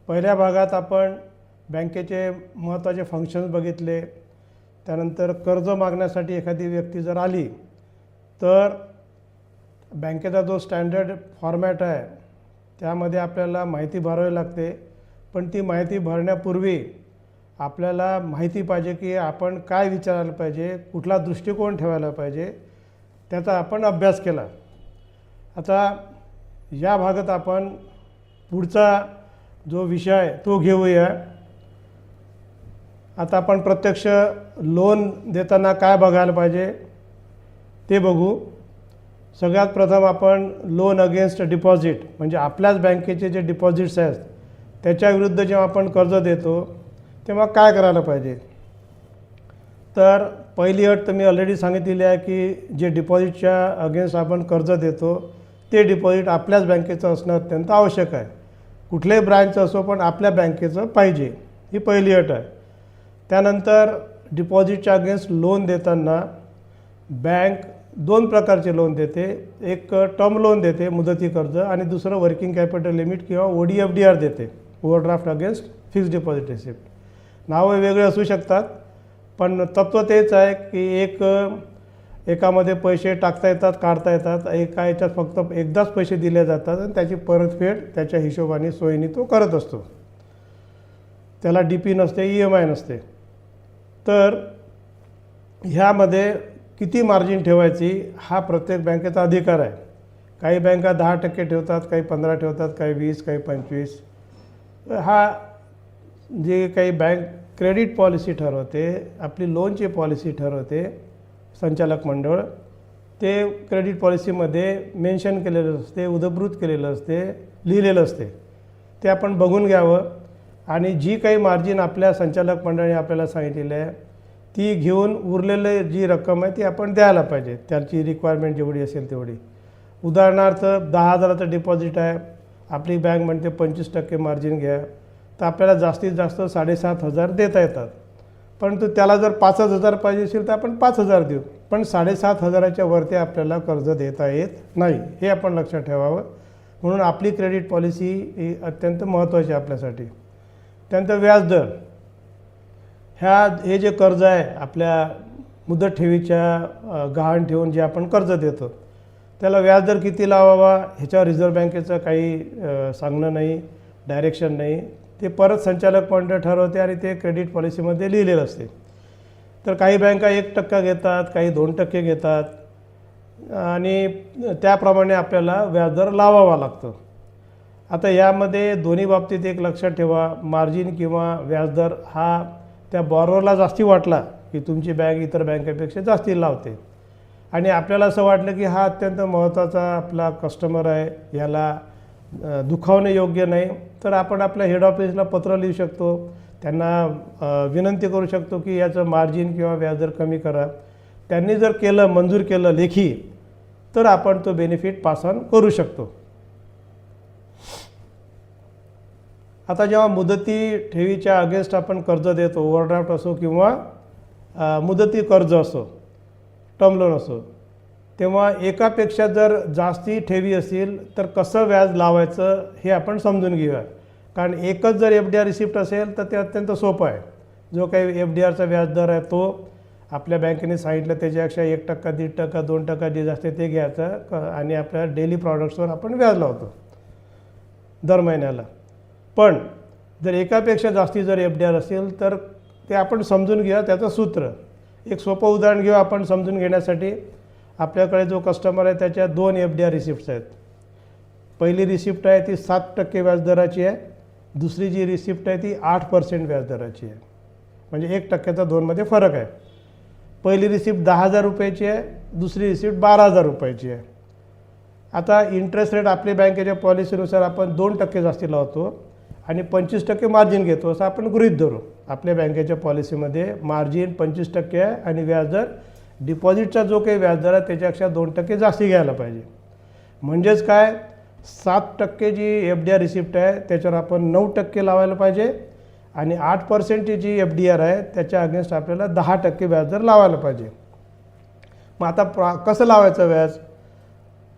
पहिल्या भागात आपण बँकेचे महत्त्वाचे फंक्शन्स बघितले. त्यानंतर कर्ज मागण्यासाठी एखादी व्यक्ती जर आली तर बँकेचा जो स्टँडर्ड फॉर्मॅट आहे त्यामध्ये आपल्याला माहिती भरावी लागते. पण ती माहिती भरण्यापूर्वी आपल्याला माहिती पाहिजे की आपण काय विचारायला पाहिजे, कुठला दृष्टिकोन ठेवायला पाहिजे, त्याचा आपण अभ्यास केला. आता या भागात आपण पुढचा जो विषय आहे तो घेऊया. आता आपण प्रत्यक्ष लोन देताना काय बघायला पाहिजे ते बघू. सगळ्यात प्रथम आपण लोन अगेन्स्ट डिपॉझिट म्हणजे आपल्याच बँकेचे जे डिपॉझिट्स आहेत त्याच्याविरुद्ध जेव्हा आपण कर्ज देतो तेव्हा काय करायला पाहिजे. तर पहिली अट तर मी ऑलरेडी सांगितलेली आहे की जे डिपॉझिटच्या अगेन्स्ट आपण कर्ज देतो ते डिपॉझिट आपल्याच बँकेचं असणं अत्यंत आवश्यक आहे. कुठल्याही ब्रँचचं असो पण आपल्या बँकेचं पाहिजे, ही पहिली अट आहे. त्यानंतर डिपॉझिटच्या अगेन्स्ट लोन देताना बँक दोन प्रकारचे लोन देते. एक टर्म लोन देते मुदती कर्ज आणि दुसरं वर्किंग कॅपिटल लिमिट किंवा ODFDR देते, overdraft against fixed deposit receipt. नावं वेगळे असू शकतात पण तत्त्व तेच आहे की एकामध्ये पैसे टाकता येतात, काढता येतात. एका याच्यात फक्त एकदाच पैसे दिले जातात आणि त्याची परतफेड त्याच्या हिशोबाने सोयीने तो करत असतो. त्याला DP नसते, EMI नसते. तर ह्यामध्ये किती मार्जिन ठेवायची हा प्रत्येक बँकेचा अधिकार आहे. काही बँका 10% ठेवतात, काही 15 ठेवतात, काही 20, काही 25. हा जे काही बँक क्रेडिट पॉलिसी ठरवते, आपली लोनची पॉलिसी ठरवते संचालक मंडळ, ते क्रेडिट पॉलिसीमध्ये मेन्शन केलेलं असते, उद्धृत केलेलं असते, लिहिलेलं असते. ते आपण बघून घ्यावं आणि जी काही मार्जिन आपल्या संचालक मंडळाने आपल्याला सांगितलेली आहे ती घेऊन उरलेली जी रक्कम आहे ती आपण द्यायला पाहिजे, त्याची रिक्वायरमेंट जेवढी असेल तेवढी. उदाहरणार्थ 10,000चं डिपॉझिट आहे, आपली बँक म्हणते 25% मार्जिन घ्या, तर आपल्याला जास्तीत जास्त 7,500 देता येतात. परंतु त्याला जर 5,000 पाहिजे असेल तर आपण 5,000 देऊ, पण 7,500च्या वरती आपल्याला कर्ज देता येत नाही, हे आपण लक्षात ठेवावं. म्हणून आपली क्रेडिट पॉलिसी ही अत्यंत महत्त्वाची आहे आपल्यासाठी. त्यानंतर व्याजदर. हे जे कर्ज आहे आपल्या मुदत ठेवीच्या गहाण ठेवून जे आपण कर्ज देतो त्याला व्याजदर किती लावावा ह्याच्यावर रिझर्व्ह बँकेचं काही सांगणं नाही, डायरेक्शन नाही. ते परत संचालक मंडळ ठरवते आणि ते क्रेडिट पॉलिसीमध्ये लिहिलेलं असते. तर काही बँका 1% घेतात, काही 2% घेतात आणि त्याप्रमाणे आपल्याला व्याजदर लावावा लागतो. आता यामध्ये दोन्ही बाबतीत एक लक्षात ठेवा, मार्जिन किंवा व्याजदर हा त्या बॉरोअरला जास्ती वाटला की तुमची बँक इतर बँकेपेक्षा जास्ती लावते आणि आपल्याला असं वाटलं की हा अत्यंत महत्त्वाचा आपला कस्टमर आहे, याला दुखावणे योग्य नाही, तर आपण आपल्या हेड ऑफिसला पत्र लिहू शकतो, त्यांना विनंती करू शकतो की याचं मार्जिन किंवा व्याजदर कमी करा. त्यांनी जर केलं, मंजूर केलं लेखी, तर आपण तो बेनिफिट पास ऑन करू शकतो. आता जेव्हा मुदती ठेवीच्या अगेन्स्ट आपण कर्ज देतो, ओव्हरड्राफ्ट असो किंवा मुदती कर्ज असो, टर्म लोन असो, तेव्हा एकापेक्षा जर जास्ती ठेवी असेल तर कसं व्याज लावायचं हे आपण समजून घेऊया. कारण एकच जर FDR रिसिप्ट असेल तर ते अत्यंत सोपं आहे. जो काही FDRचा व्याजदर आहे तो आपल्या बँकेने सांगितलं त्याच्यापेक्षा 1%, 1.5%, 2% जे जास्त ते घ्यायचं आणि आपल्या डेली प्रॉडक्ट्सवर आपण व्याज लावतो दर महिन्याला. पण जर एकापेक्षा जास्ती जर FDR असेल तर ते आपण समजून घेऊया त्याचं सूत्र. एक सोपं उदाहरण घेऊ आपण समजून घेण्यासाठी. आपल्याकडे जो कस्टमर आहे त्याच्या 2 FDR रिसिप्ट्स आहेत. पहिली रिसिप्ट आहे ती 7% व्याजदराची आहे, दुसरी जी रिसिप्ट आहे ती 8% व्याजदराची आहे. म्हणजे 1%चा 2मध्ये फरक आहे. पहिली रिसिप्ट 10,000 रुपयाची आहे, दुसरी रिसिप्ट 12,000 रुपयाची आहे. आता इंटरेस्ट रेट आपल्या बँकेच्या पॉलिसीनुसार आपण 2% जास्ती लावतो आणि 25% मार्जिन घेतो असं आपण गृहीत धरू. आपल्या बँकेच्या पॉलिसीमध्ये मार्जिन 25% आहे आणि व्याजदर डिपॉझिटचा जो काही व्याजदर आहे त्याच्यापेक्षा 2% जास्ती घ्यायला पाहिजे. म्हणजेच काय, 7% जी FDR रिसिप्ट आहे त्याच्यावर आपण 9% लावायला पाहिजे आणि 8% जी FDR आहे त्याच्या अगेन्स्ट आपल्याला 10% व्याजदर लावायला पाहिजे. मग आता कसं लावायचं व्याज.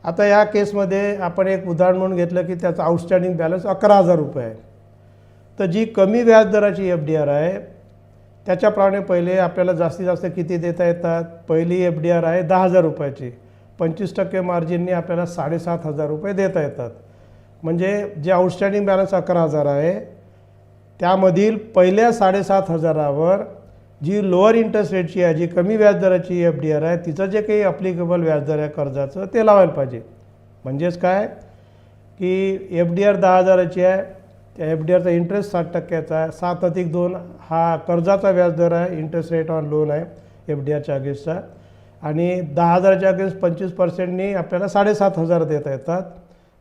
आता या केसमध्ये आपण एक उदाहरण म्हणून घेतलं की त्याचा आउटस्टँडिंग बॅलन्स 11,000 रुपये आहे. तर जी कमी व्याजदराची एफ डी आर आहे त्याच्याप्रमाणे पहिले आपल्याला जास्तीत जास्त किती देता येतात. पहिली एफ डी आर आहे 10,000 रुपयाची, 25% मार्जिनने आपल्याला 7,500 रुपये देता येतात. म्हणजे जे आउटस्टँडिंग बॅलन्स 11,000 आहे त्यामधील पहिल्या 7,500वर जी लोअर इंटरेस्ट रेटची आहे, जी कमी व्याजदराची एफ डी आर आहे, तिचं जे काही अप्लिकेबल व्याजदर आहे कर्जाचं ते लावायला पाहिजे. म्हणजेच काय की एफ डी आर 10,000ची आहे, त्या एफ डी आरचा इंटरेस्ट 60%चा आहे. 7+2 हा कर्जाचा व्याजदर आहे, इंटरेस्ट रेट ऑन लोन आहे एफ डी आरच्या अगेन्स्टचा. आणि 10,000च्या अगेन्स्ट 25%नी आपल्याला 7,500 देता येतात.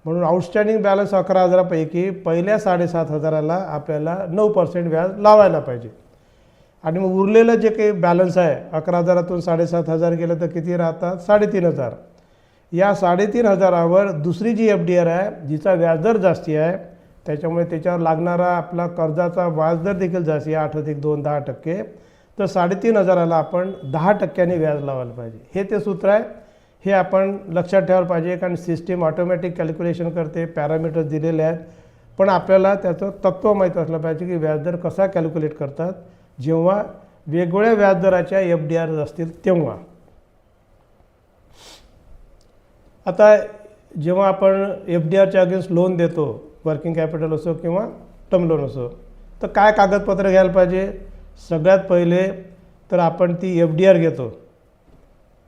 म्हणून आउटस्टँडिंग बॅलन्स 11,000पैकी पहिल्या 7,500ला आपल्याला 9% व्याज लावायला पाहिजे. आणि मग उरलेलं जे काही बॅलन्स आहे 11,000तून 7,500 गेलं तर किती राहतात 3,500. या 3,500वर दुसरी जी एफ डी आर आहे जिचा व्याजदर जास्ती आहे त्याच्यामुळे त्याच्यावर लागणारा आपला कर्जाचा व्याजदर देखील जास्ती आहे 8+2 10%. तर 3,500ला आपण 10%ने व्याज लावायला पाहिजे. हे ते सूत्र आहे, हे आपण लक्षात ठेवायला पाहिजे. कारण सिस्टीम ऑटोमॅटिक कॅल्क्युलेशन करते, पॅरामीटर्स दिलेले आहेत, पण आपल्याला त्याचं तत्त्व माहीत असलं पाहिजे की व्याजदर कसा कॅल्क्युलेट करतात जेव्हा वेगवेगळ्या व्याजदराच्या एफ डी आर असतील तेव्हा. आता जेव्हा आपण एफ डी आरच्या अगेन्स्ट लोन देतो, वर्किंग कॅपिटल असो किंवा टर्म लोन असो, तर काय कागदपत्र घ्यायला पाहिजे. सगळ्यात पहिले तर आपण ती एफ डी आर घेतो.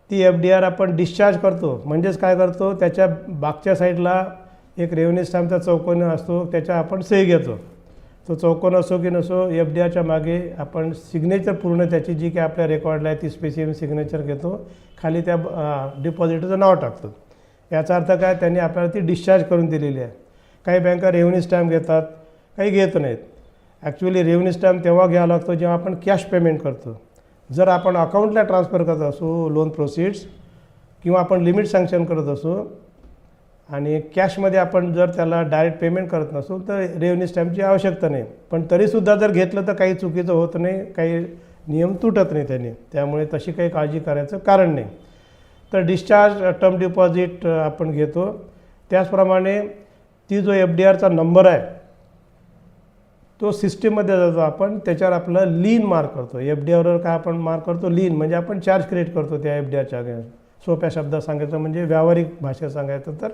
ती एफ डी आर आपण डिस्चार्ज करतो. म्हणजेच काय करतो, त्याच्या मागच्या साईडला एक रेव्हेन्यू स्टॅम्पचा चौकोन असतो, त्याच्या आपण सही घेतो. तो चौकोन असो की नसो, एफ डी आरच्या मागे आपण सिग्नेचर पूर्ण त्याची जी काही आपल्या रेकॉर्डला आहे ती स्पेसिफिक सिग्नेचर घेतो, खाली त्या डिपॉझिटचं नाव टाकतो. याचा अर्थ काय, त्यांनी आपल्याला ती डिस्चार्ज करून दिलेली आहे. काही बँका रेव्हेन्यू स्टॅम्प घेतात, काही घेत नाहीत. ॲक्च्युली रेव्हेन्यू स्टॅम्प तेव्हा घ्यावा लागतो जेव्हा आपण कॅश पेमेंट करतो. जर आपण अकाउंटला ट्रान्सफर करत असू लोन प्रोसीड्स किंवा आपण लिमिट सँक्शन करत असू आणि कॅशमध्ये आपण जर त्याला डायरेक्ट पेमेंट करत नसू तर रेव्हेन्यू स्टॅम्पची आवश्यकता नाही. पण तरीसुद्धा जर घेतलं तर काही चुकीचं होत नाही, काही नियम तुटत नाही त्याने, त्यामुळे तशी काही काळजी करायचं कारण नाही. तर डिस्चार्ज टर्म डिपॉझिट आपण घेतो. त्याचप्रमाणे ती जो एफ डी आरचा नंबर आहे तो सिस्टीममध्ये जातो, आपण त्याच्यावर आपलं लीन मार्क करतो. एफ डी आरवर काय आपण मार्क करतो, लीन, म्हणजे आपण चार्ज क्रिएट करतो त्या एफ डी आरच्या अगेन्स्ट. सोप्या शब्दात सांगायचं म्हणजे व्यावहारिक भाषेत सांगायचं तर,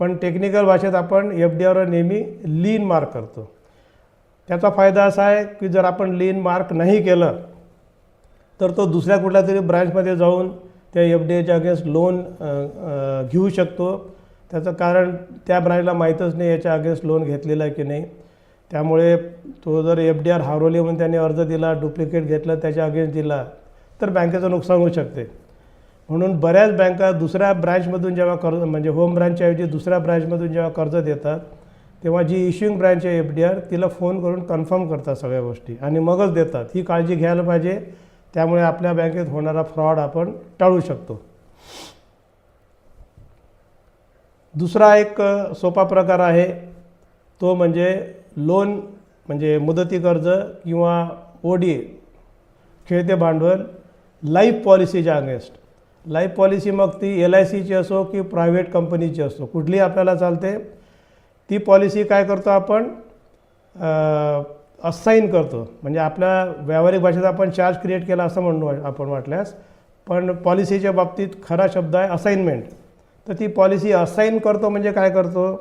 पण टेक्निकल भाषेत आपण एफ डी आरवर नेहमी लीन मार्क करतो. त्याचा फायदा असा आहे की जर आपण लीन मार्क नाही केलं तर तो दुसऱ्या कुठल्या तरी ब्रँचमध्ये जाऊन त्या एफ डी आरच्या अगेन्स्ट लोन घेऊ शकतो. त्याचं कारण त्या ब्रँचला माहीतच नाही याच्या अगेन्स्ट लोन घेतलेलं आहे की नाही. त्यामुळे तो जर एफ डी आर हरवली म्हणून त्याने अर्ज दिला, डुप्लिकेट घेतलं, त्याच्या अगेन्स्ट दिला तर बँकेचं नुकसान होऊ शकते. म्हणून बऱ्याच बँका दुसऱ्या ब्रँचमधून जेव्हा कर्ज, म्हणजे होम ब्रँचच्या ऐवजी दुसऱ्या ब्रँचमधून जेव्हा कर्ज देतात तेव्हा जी इश्युइंग ब्रँच आहे एफ डी आर तिला फोन करून कन्फर्म करतात सगळ्या गोष्टी आणि मगच देतात. ही काळजी घ्यायला पाहिजे. त्यामुळे आपल्या बँकेत होणारा फ्रॉड आपण टाळू शकतो. दुसरा एक सोपा प्रकार आहे तो म्हणजे लोन, म्हणजे मुदती कर्ज किंवा ओ डी खेळते भांडवल लाईफ पॉलिसीच्या अगेन्स्ट. लाईफ पॉलिसी मग ती LICची असो की प्रायव्हेट कंपनीची असो, कुठलीही आपल्याला चालते. ती पॉलिसी काय करतो आपण, असाईन करतो. म्हणजे आपल्या व्यावहारिक भाषेत आपण चार्ज क्रिएट केला असं म्हणू आपण वाटल्यास, पण पॉलिसीच्या बाबतीत खरा शब्द आहे असाइनमेंट. तर ती पॉलिसी असाईन करतो म्हणजे काय करतो,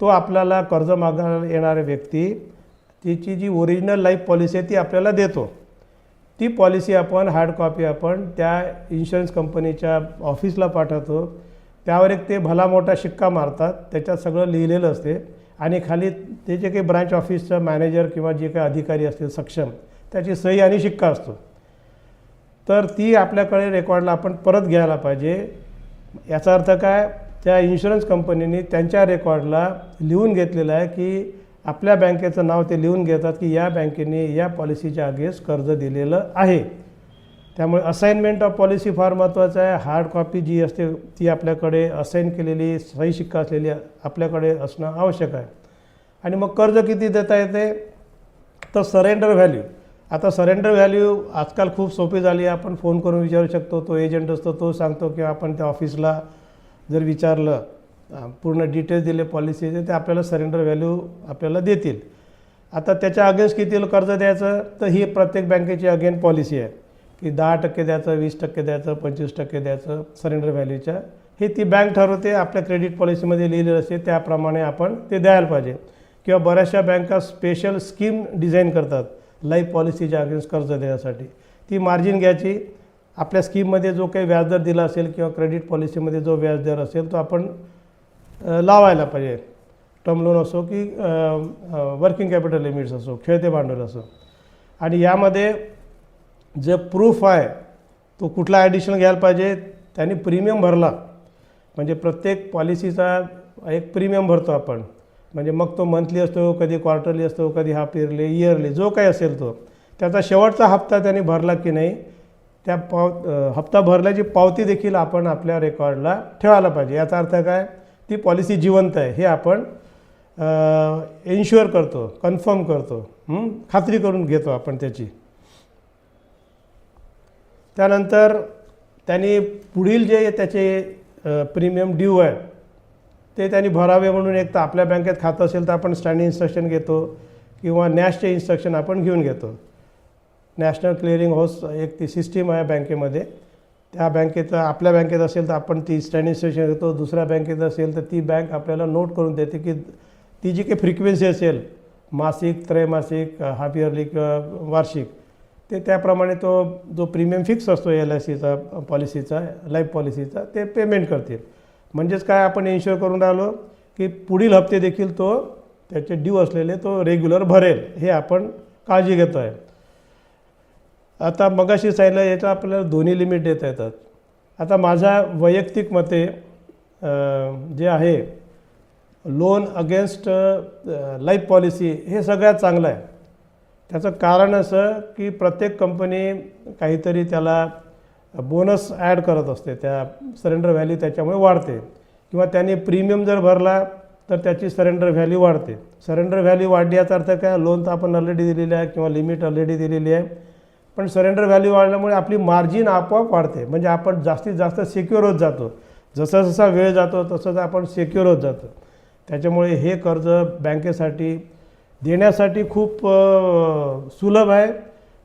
तो आपल्याला कर्ज मागायला येणारे व्यक्ती तिची जी ओरिजिनल लाईफ पॉलिसी आहे ती आपल्याला देतो. ती पॉलिसी आपण हार्ड कॉपी आपण त्या इन्शुरन्स कंपनीच्या ऑफिसला पाठवतो. त्यावर एक ते भला मोठा शिक्का मारतात, त्याच्यात सगळं लिहिलेलं असते आणि खाली ते जे काही ब्रांच ऑफिसचा मॅनेजर किंवा जे काही अधिकारी असतील सक्षम त्याची सही आणि शिक्का असतो. तर ती आपल्याकडे रेकॉर्डला आपण परत घ्यायला पाहिजे. याचा अर्थ काय, त्या इन्शुरन्स कंपनीने त्यांच्या रेकॉर्डला लिहून घेतलेलं आहे की आपल्या बँकेचं नाव ते लिहून घेतात की या बँकेने या पॉलिसीच्या अगेन्स्ट कर्ज दिलेलं आहे. त्यामुळे असाइनमेंट ऑफ पॉलिसी फार महत्त्वाचं आहे. हार्ड कॉपी जी असते ती आपल्याकडे असाईन केलेली सही शिक्का असलेली आपल्याकडे असणं आवश्यक आहे. आणि मग कर्ज किती देता येते, तर सरेंडर व्हॅल्यू. आता सरेंडर व्हॅल्यू आजकाल खूप सोपी झाली आहे. आपण फोन करून विचारू शकतो, तो एजंट असतो तो सांगतो, किंवा आपण त्या ऑफिसला जर विचारलं, पूर्ण डिटेल्स दिले पॉलिसीचे, ते आपल्याला सरेंडर व्हॅल्यू आपल्याला देतील. आता त्याच्या अगेन्स्ट किती कर्ज द्यायचं, तर ही प्रत्येक बँकेची अगेन पॉलिसी आहे की 10% द्यायचं, 20% द्यायचं, 25% द्यायचं सरेंडर व्हॅल्यूच्या. हे ती बँक ठरवते, आपल्या क्रेडिट पॉलिसीमध्ये लिहिलेलं असते त्याप्रमाणे आपण ते द्यायला पाहिजे. किंवा बऱ्याचशा बँका स्पेशल स्कीम डिझाईन करतात लाईफ पॉलिसीच्या अगेन्स्ट कर्ज देण्यासाठी. ती मार्जिन घ्यायची, आपल्या स्कीममध्ये जो काही व्याजदर दिला असेल किंवा क्रेडिट पॉलिसीमध्ये जो व्याजदर असेल तो आपण लावायला पाहिजे. टर्म लोन असो की वर्किंग कॅपिटल लिमिट्स असो, खेळते भांडवल असो. आणि यामध्ये जे प्रूफ आहे तो कुठला ॲडिशनल घ्यायला पाहिजे, त्यांनी प्रीमियम भरला म्हणजे प्रत्येक पॉलिसीचा एक प्रीमियम भरतो आपण. म्हणजे मग तो मंथली असतो, कधी क्वार्टरली असतो, कधी हाफ इयरली जो काही असेल तो, त्याचा शेवटचा हप्ता त्यांनी भरला की नाही, त्या हप्ता भरल्याची पावती देखील आपण आपल्या रेकॉर्डला ठेवायला पाहिजे. याचा अर्थ काय, ती पॉलिसी जिवंत आहे हे आपण इन्श्युअर करतो, कन्फर्म करतो, खात्री करून घेतो आपण त्याची. त्यानंतर त्यांनी पुढील जे त्याचे प्रीमियम ड्यू आहे ते त्यांनी भरावे म्हणून एक तर आपल्या बँकेत खातं असेल तर आपण स्टँडिंग इन्स्ट्रक्शन घेतो किंवा नॅशचे इन्स्ट्रक्शन आपण घेऊन घेतो. नॅशनल क्लिअरिंग हाऊस एक ती सिस्टीम आहे बँकेमध्ये, त्या बँकेचं आपल्या बँकेत असेल तर आपण ती स्टँडिंग इन्स्ट्रक्शन घेतो. दुसऱ्या बँकेत असेल तर ती बँक आपल्याला नोट करून देते की ती जी काही फ्रिक्वेन्सी असेल मासिक, त्रैमासिक, हाफ इयरली किंवा वार्षिक, ते त्याप्रमाणे तो जो प्रीमियम फिक्स असतो LICचा पॉलिसीचा, लाईफ पॉलिसीचा, ते पेमेंट करतील. म्हणजेच काय, आपण इन्श्युअर करून राहिलो की पुढील हप्ते देखील तो त्याचे ड्यू असलेले तो रेग्युलर भरेल, हे आपण काळजी घेतो आहे. आता मगाशी सांगितलं याचं आपल्याला दोन्ही लिमिट देता येतात. आता माझ्या वैयक्तिक मते जे आहे लोन अगेन्स्ट लाईफ पॉलिसी हे सगळ्यात चांगलं आहे. त्याचं कारण असं की प्रत्येक कंपनी काहीतरी त्याला बोनस ॲड करत असते, त्या सरेंडर व्हॅल्यू त्याच्यामुळे वाढते. किंवा त्यांनी प्रीमियम जर भरला तर त्याची सरेंडर व्हॅल्यू वाढते. सरेंडर व्हॅल्यू वाढली याचा अर्थ काय, लोन तर आपण ऑलरेडी दिलेली आहे किंवा लिमिट ऑलरेडी दिलेली आहे, पण सरेंडर व्हॅल्यू वाढल्यामुळे आपली मार्जिन आपोआप वाढते. म्हणजे आपण जास्तीत जास्त सिक्युअर होत जातो. जसा जसा वेळ जातो तसंच आपण सिक्युअर होत जातो. त्याच्यामुळे हे कर्ज बँकेसाठी देण्यासाठी खूप सुलभ आहे,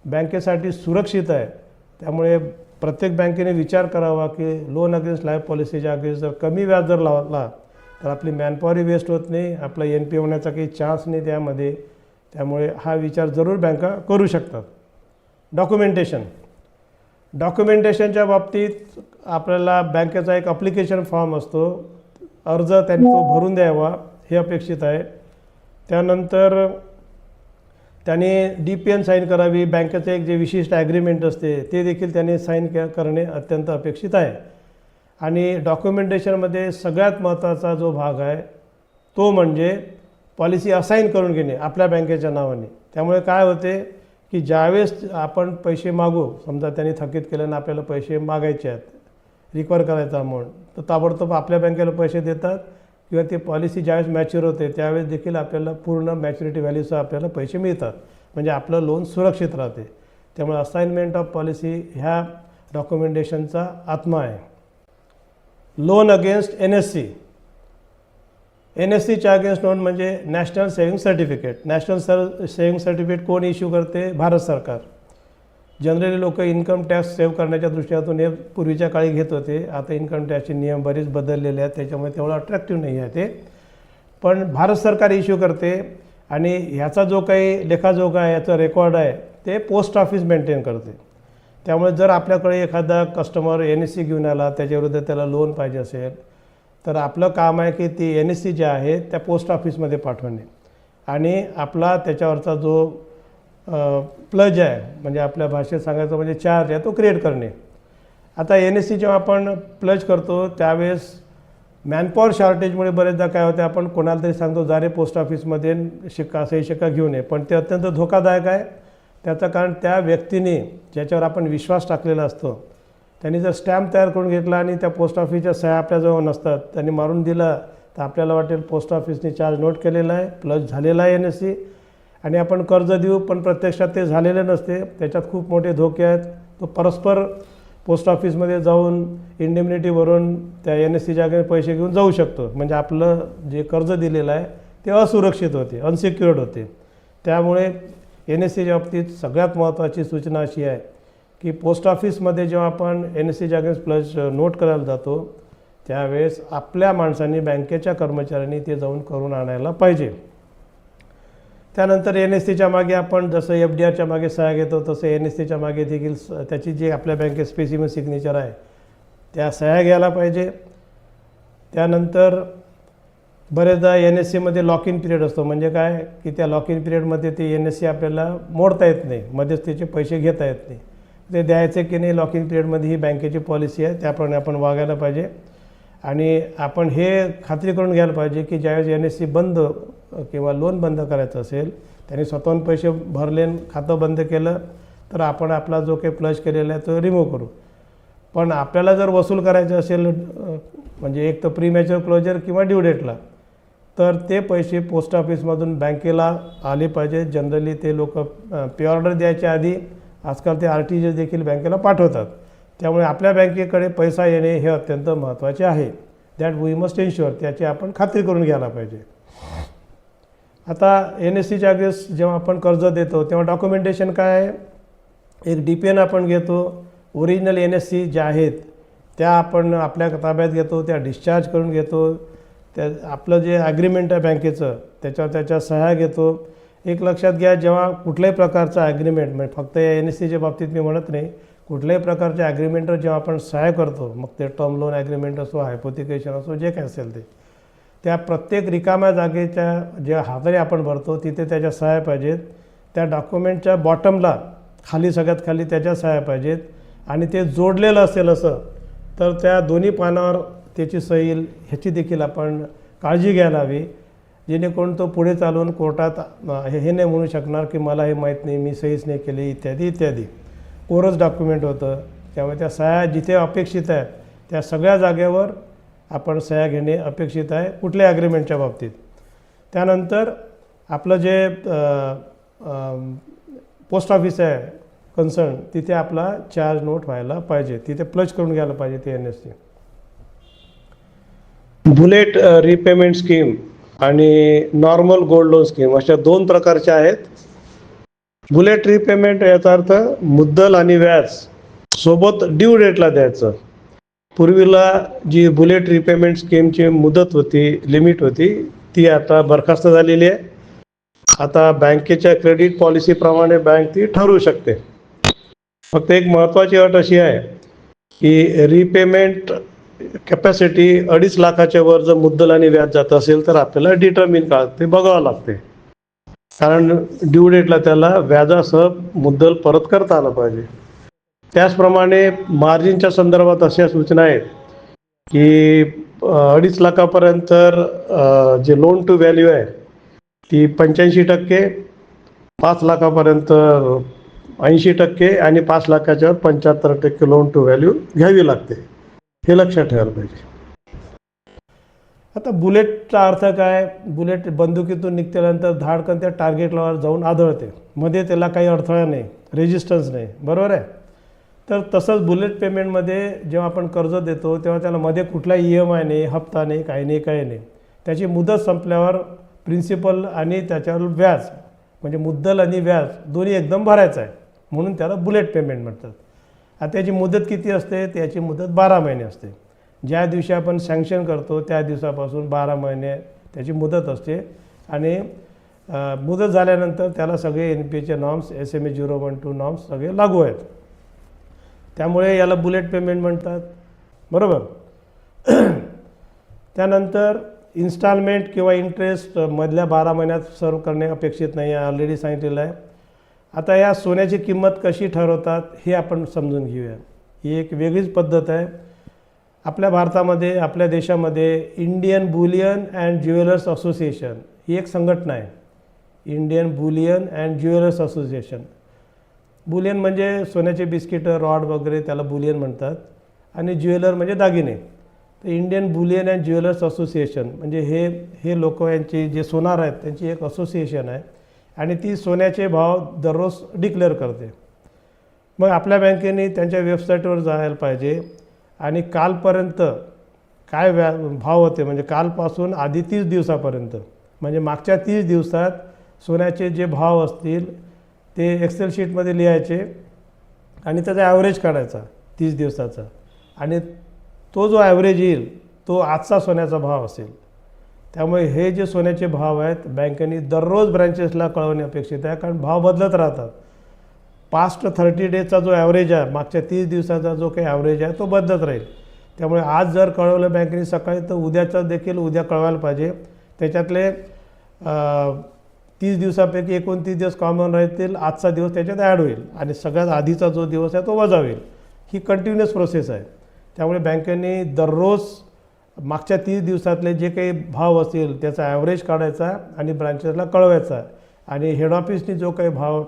बँकेसाठी सुरक्षित आहे. त्यामुळे प्रत्येक बँकेने विचार करावा की लोन अगेन्स्ट लाईफ पॉलिसीच्या अगेन्स्ट जर कमी व्याज जर लावला तर आपली मॅनपॉवरही वेस्ट होत नाही, आपला NPA होण्याचा काही चान्स नाही त्यामध्ये. त्यामुळे हा विचार जरूर बँका करू शकतात. डॉक्युमेंटेशनच्या बाबतीत आपल्याला बँकेचा एक ॲप्लिकेशन फॉर्म असतो, अर्ज त्यांनी तो भरून द्यावा हे अपेक्षित आहे. त्यानंतर त्याने DPN साईन करावी, बँकेचं एक जे विशिष्ट ॲग्रीमेंट असते ते देखील त्याने साईन करणे अत्यंत अपेक्षित आहे. आणि डॉक्युमेंटेशनमध्ये सगळ्यात महत्त्वाचा जो भाग आहे तो म्हणजे पॉलिसी असाईन करून घेणे आपल्या बँकेच्या नावाने. त्यामुळे काय होते की ज्यावेळेस आपण पैसे मागू, समजा त्यांनी थकीत केल्यानं आपल्याला पैसे मागायचे आहेत, रिकवर करायचा अमाऊंट, तर ताबडतोब आपल्या बँकेला पैसे देतात. किंवा ते पॉलिसी ज्यावेळेस मॅच्युअर होते त्यावेळेस देखील आपल्याला पूर्ण मॅच्युरिटी व्हॅल्यूसह आपल्याला पैसे मिळतात. म्हणजे आपलं लोन सुरक्षित राहते. त्यामुळे असाइनमेंट ऑफ पॉलिसी ह्या डॉक्युमेंटेशनचा आत्मा आहे. लोन अगेन्स्ट NSCच्या अगेन्स्ट लोन म्हणजे national saving certificate. National saving certificate कोण इश्यू करते? भारत सरकार. जनरली लोक इन्कम टॅक्स सेव्ह करण्याच्या दृष्टीतून हे पूर्वीच्या काळी घेत होते. आता इन्कम टॅक्सचे नियम बरेच बदललेले आहेत, त्याच्यामुळे तेवढं अट्रॅक्टिव्ह नाही आहे ते. पण भारत सरकार इश्यू करते आणि ह्याचा जो काही लेखाजोखा आहे, याचा रेकॉर्ड आहे, ते पोस्ट ऑफिस मेंटेन करते. त्यामुळे जर आपल्याकडे एखादा कस्टमर NSC घेऊन आला, त्याच्याविरुद्ध त्याला लोन पाहिजे असेल, तर आपलं काम आहे की ती NSC ज्या आहे त्या पोस्ट ऑफिसमध्ये पाठवणे आणि आपला त्याच्यावरचा जो प्लज आहे, म्हणजे आपल्या भाषेत सांगायचं म्हणजे चार्ज आहे, तो क्रिएट करणे. आता NSC जेव्हा आपण प्लज करतो त्यावेळेस मॅनपॉवर शॉर्टेजमुळे बरेचदा काय होते, आपण कोणाला तरी सांगतो जा रे पोस्ट ऑफिसमध्ये सही शिक्का घेऊन ये, पण ते अत्यंत धोकादायक आहे. त्याचं कारण त्या व्यक्तीने ज्याच्यावर आपण विश्वास टाकलेला असतो त्यांनी जर स्टॅम्प तयार करून घेतला आणि त्या पोस्ट ऑफिसच्या सह्या आपल्याजवळ नसतात, त्यांनी मारून दिला, तर आपल्याला वाटेल पोस्ट ऑफिसने चार्ज नोट केलेला आहे, प्लस झालेला आहे NSC, आणि आपण कर्ज देऊ पण प्रत्यक्षात ते झालेले नसते. त्याच्यात खूप मोठे धोके आहेत. तो परस्पर पोस्ट ऑफिसमध्ये जाऊन इंडेमनिटी भरून त्या NSC जागेने पैसे घेऊन जाऊ शकतो. म्हणजे आपलं जे कर्ज दिलेलं आहे ते असुरक्षित होते, अनसिक्युअर्ड होते. त्यामुळे NSCच्या बाबतीत सगळ्यात महत्त्वाची सूचना अशी आहे की पोस्ट ऑफिसमध्ये जेव्हा आपण NSCच्या अगेन्स्ट प्लस नोट करायला जातो त्यावेळेस आपल्या माणसांनी बँकेच्या कर्मचाऱ्यांनी ते जाऊन करून आणायला पाहिजे. त्यानंतर NSCच्या मागे आपण जसं FDRच्या मागे सह्या घेतो तसं NSCच्या मागे देखील त्याची जी आपल्या बँकेत स्पेसिमन सिग्नेचर आहे त्या सह्या घ्यायला पाहिजे. त्यानंतर बरेचदा NSCमध्ये लॉक इन पिरियड असतो. म्हणजे काय की त्या लॉक इन पिरियडमध्ये ते NSC आपल्याला मोडता येत नाही, मध्येच त्याचे पैसे घेता येत नाही. ते द्यायचे की नाही लॉक इन पिरियडमध्ये ही बँकेची पॉलिसी आहे, त्याप्रमाणे आपण वागायला पाहिजे. आणि आपण हे खात्री करून घ्यायला पाहिजे की ज्यावेळेस NSC बंद किंवा लोन बंद करायचं असेल, त्यांनी स्वतःहून पैसे भरले खातं बंद केलं तर आपण आपला जो काही प्लस केलेला आहे तो रिमूव्ह करू. पण आपल्याला जर वसूल करायचं असेल म्हणजे एक तर प्रीमॅच्युअर क्लोजर किंवा ड्यू डेटला, तर ते पैसे पोस्ट ऑफिसमधून बँकेला आले पाहिजे. जनरली ते लोक पे ऑर्डर द्यायच्या आधी आजकाल ते RTGS देखील बँकेला पाठवतात. त्यामुळे आपल्या बँकेकडे पैसा येणे हे अत्यंत महत्त्वाचे आहे. दॅट वी मस्ट इन्श्युअर, त्याची आपण खात्री करून घ्यायला पाहिजे. आता NSCच्या अगेन्स्ट जेव्हा आपण कर्ज देतो तेव्हा डॉक्युमेंटेशन काय आहे? एक DPN आपण घेतो, ओरिजिनल NSC ज्या आहेत त्या आपण आपल्या ताब्यात घेतो, त्या डिस्चार्ज करून घेतो. त्या आपलं जे ॲग्रीमेंट आहे बँकेचं त्याच्यावर त्याच्या सह्या घेतो. एक लक्षात घ्या, जेव्हा कुठल्याही प्रकारचं ॲग्रीमेंट म्हणजे फक्त या NSCच्या बाबतीत मी म्हणत नाही, कुठल्याही प्रकारच्या ॲग्रीमेंटवर जेव्हा आपण सह्या करतो, मग ते टर्म लोन ॲग्रीमेंट असो, हायपोथिकेशन असो, जे काय असेल ते, त्या प्रत्येक रिकाम्या जागेच्या ज्या हाताने आपण भरतो तिथे त्याच्या सह्या पाहिजेत. त्या डॉक्युमेंटच्या बॉटमला खाली सगळ्यात खाली त्याच्या सह्या पाहिजेत. आणि ते जोडलेलं असेल असं तर त्या दोन्ही पानावर त्याची सही येईल ह्याची देखील आपण काळजी घ्यायला हवी, जेणेकरून तो पुढे चालून कोर्टात हे नाही म्हणू शकणार की मला हे माहीत नाही, मी सहीच नाही केली इत्यादी इत्यादी. कोरस डॉक्युमेंट होतं. त्यामुळे त्या सह्या जिथे अपेक्षित आहेत त्या सगळ्या जागेवर आपण सह्या घेणे अपेक्षित आहे कुठल्या ॲग्रीमेंटच्या बाबतीत. त्यानंतर आपलं जे पोस्ट ऑफिस आहे कन्सर्न तिथे आपला चार्ज नोट व्हायला पाहिजे, तिथे प्लस करून घ्यायला पाहिजे ते NSC. बुलेट रिपेमेंट स्कीम आणि नॉर्मल गोल्ड लोन स्कीम अशा दोन प्रकारच्या आहेत. बुलेट रिपेमेंट याचा अर्थ मुद्दल आणि व्याज सोबत ड्यू डेटला द्यायचं. पूर्वीला जी बुलेट रिपेमेंट स्कीमची मुदत होती, लिमिट होती, ती आता बरखास्त झालेली आहे. आता बँकेच्या क्रेडिट पॉलिसीप्रमाणे बँक ती ठरवू शकते. फक्त एक महत्त्वाची अट अशी आहे की रिपेमेंट कॅपॅसिटी 2.5 लाखाच्या वर जर मुद्दल आणि व्याज जात असेल तर आपल्याला डिटर्मिन का ते बघावं लागते. कारण ड्यू डेटला त्याला व्याजासह मुद्दल परत करता आलं पाहिजे. त्याचप्रमाणे मार्जिनच्या संदर्भात अशा सूचना आहेत की 2.5 लाखापर्यंत जे लोन टू व्हॅल्यू आहे ती 85%, 5 लाखापर्यंत 80% आणि 5 लाखाच्यावर 75% लोन टू व्हॅल्यू घ्यावी लागते. हे लक्षात ठेवायला पाहिजे. आता बुलेटचा अर्थ काय? बुलेट बंदुकीतून निघल्यानंतर धाडकन त्या टार्गेटला जाऊन आदळते, मध्ये त्याला काही अडथळा नाही, रेजिस्टन्स नाही, बरोबर आहे. तर तसंच बुलेट पेमेंटमध्ये जेव्हा आपण कर्ज देतो तेव्हा त्याला मध्ये कुठला EMI नाही, हप्ता नाही, काही नाही, काही नाही. त्याची मुदत संपल्यावर प्रिन्सिपल आणि त्याच्यावर व्याज म्हणजे मुद्दल आणि व्याज दोन्ही एकदम भरायचं आहे, म्हणून त्याला बुलेट पेमेंट म्हणतात. आता त्याची मुदत किती असते? त्याची मुदत 12 महिने असते. ज्या दिवशी आपण सँक्शन करतो त्या दिवसापासून 12 महिने त्याची मुदत असते. आणि मुदत झाल्यानंतर त्याला सगळे NPAचे नॉर्म्स, SMA 012 नॉर्म्स सगळे लागू आहेत. त्यामुळे याला बुलेट पेमेंट म्हणतात, बरोबर. त्यानंतर इन्स्टॉलमेंट किंवा इंटरेस्ट मधल्या 12 महिन्यात सर्व करणे अपेक्षित नाही आहे, ऑलरेडी सांगितलेलं आहे. आता या सोन्याची किंमत कशी ठरवतात हे आपण समजून घेऊया. ही एक वेगळीच पद्धत आहे. आपल्या भारतामध्ये, आपल्या देशामध्ये Indian bullion and jewellers association ही एक संघटना आहे. Indian bullion and jewellers association. Bullion म्हणजे सोन्याचे बिस्किटं, रॉड वगैरे त्याला बुलियन म्हणतात. आणि ज्वेलर म्हणजे दागिने. तर Indian bullion and jewellers association म्हणजे हे लोक यांची जे सोनार आहेत त्यांची एक असोसिएशन आहे. आणि ती सोन्याचे भाव दररोज डिक्लेअर करते. मग आपल्या बँकेने त्यांच्या वेबसाईटवर जायला पाहिजे आणि कालपर्यंत काय भाव होते म्हणजे कालपासून आधी 30 दिवसापर्यंत म्हणजे मागच्या 30 दिवसात सोन्याचे जे भाव असतील ते एक्सेल शीटमध्ये लिहायचे आणि त्याचा ॲव्हरेज काढायचा 30 दिवसाचा, आणि तो जो ॲव्हरेज येईल तो आजचा सोन्याचा भाव असेल. त्यामुळे हे जे सोन्याचे भाव आहेत बँकेने दररोज ब्रँचेसला कळवणे अपेक्षित आहे, कारण भाव बदलत राहतात. पास्ट 30 डेजचा जो ॲव्हरेज आहे, मागच्या 30 दिवसाचा जो काही ॲव्हरेज आहे तो बदलत राहील. त्यामुळे आज जर कळवलं बँकेने सकाळी तर उद्याचं देखील उद्या कळवायला पाहिजे. त्याच्यातले 30 दिवसापैकी 29 दिवस कॉमन राहतील, आजचा दिवस त्याच्यात ॲड होईल आणि सगळ्यात आधीचा जो दिवस आहे तो वजा होईल. ही कंटिन्युअस प्रोसेस आहे. त्यामुळे बँकेने दररोज मागच्या 30 दिवसातले जे काही भाव असतील त्याचा ॲव्हरेज काढायचा आणि ब्रांचेसला कळवायचा, आणि हेड ऑफिसने जो काही भाव